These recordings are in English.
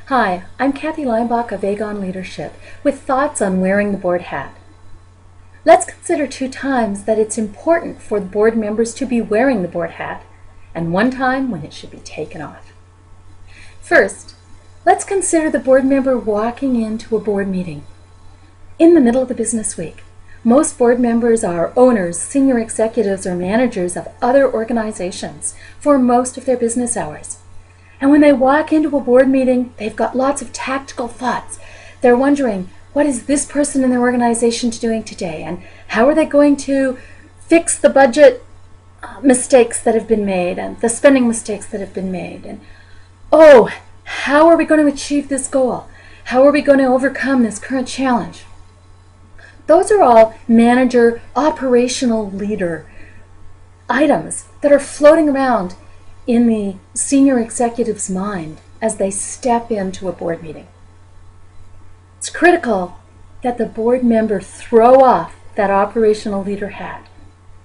Hi, I'm Kathy Leinbach of Aegon Leadership with thoughts on wearing the board hat. Let's consider 2 times that it's important for the board members to be wearing the board hat, and 1 time when it should be taken off. First, let's consider the board member walking into a board meeting. In the middle of the business week, most board members are owners, senior executives, or managers of other organizations for most of their business hours. And when they walk into a board meeting, they've got lots of tactical thoughts. They're wondering, what is this person in their organization doing today? And how are they going to fix the budget mistakes that have been made and the spending mistakes that have been made? And how are we going to achieve this goal? How are we going to overcome this current challenge? Those are all manager, operational leader items that are floating around in the senior executive's mind as they step into a board meeting. It's critical that the board member throw off that operational leader hat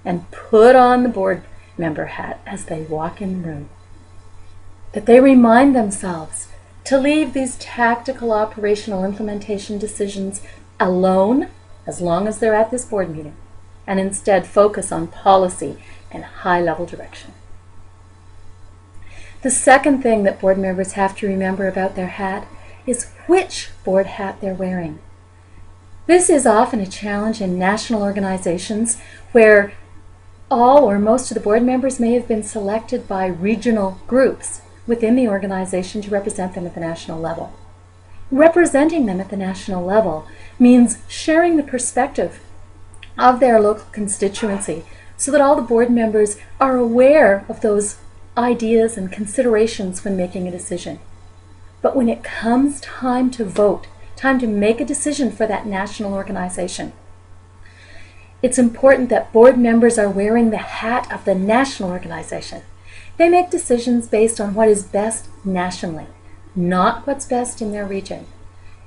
and put on the board member hat as they walk in the room. That they remind themselves to leave these tactical operational implementation decisions alone as long as they're at this board meeting, and instead focus on policy and high-level direction. The second thing that board members have to remember about their hat is which board hat they're wearing. This is often a challenge in national organizations where all or most of the board members may have been selected by regional groups within the organization to represent them at the national level. Representing them at the national level means sharing the perspective of their local constituency so that all the board members are aware of those ideas and considerations when making a decision. But when it comes time to vote, time to make a decision for that national organization, it's important that board members are wearing the hat of the national organization. They make decisions based on what is best nationally, not what's best in their region.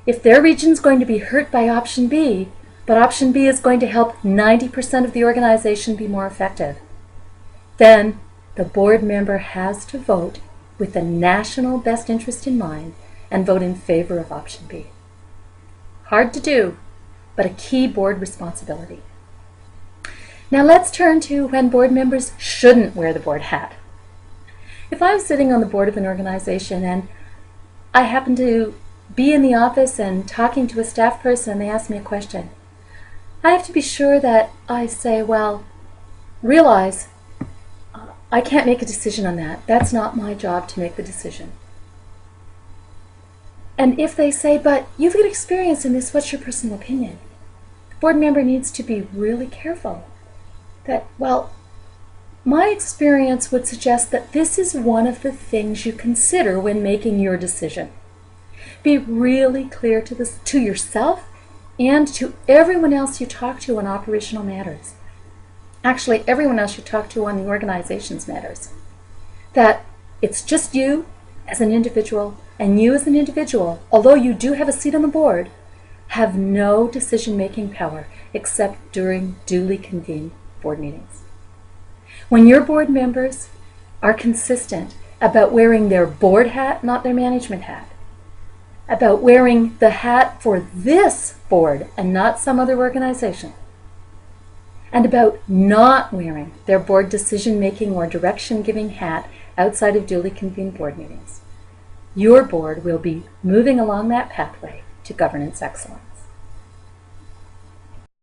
If their region is going to be hurt by option B, but option B is going to help 90% of the organization be more effective, then the board member has to vote with the national best interest in mind and vote in favor of option B. Hard to do, but a key board responsibility. Now let's turn to when board members shouldn't wear the board hat. If I'm sitting on the board of an organization and I happen to be in the office and talking to a staff person and they ask me a question, I have to be sure that I say, realize I can't make a decision on that. That's not my job to make the decision. And if they say, but you've got experience in this, what's your personal opinion? The board member needs to be really careful that, my experience would suggest that this is one of the things you consider when making your decision. Be really clear to yourself and to everyone else you talk to on operational matters. Actually, everyone else you talk to on the organization's matters. That it's just you as an individual, and you as an individual, although you do have a seat on the board, have no decision-making power except during duly convened board meetings. When your board members are consistent about wearing their board hat, not their management hat, about wearing the hat for this board and not some other organization, and about not wearing their board decision-making or direction-giving hat outside of duly convened board meetings, your board will be moving along that pathway to governance excellence.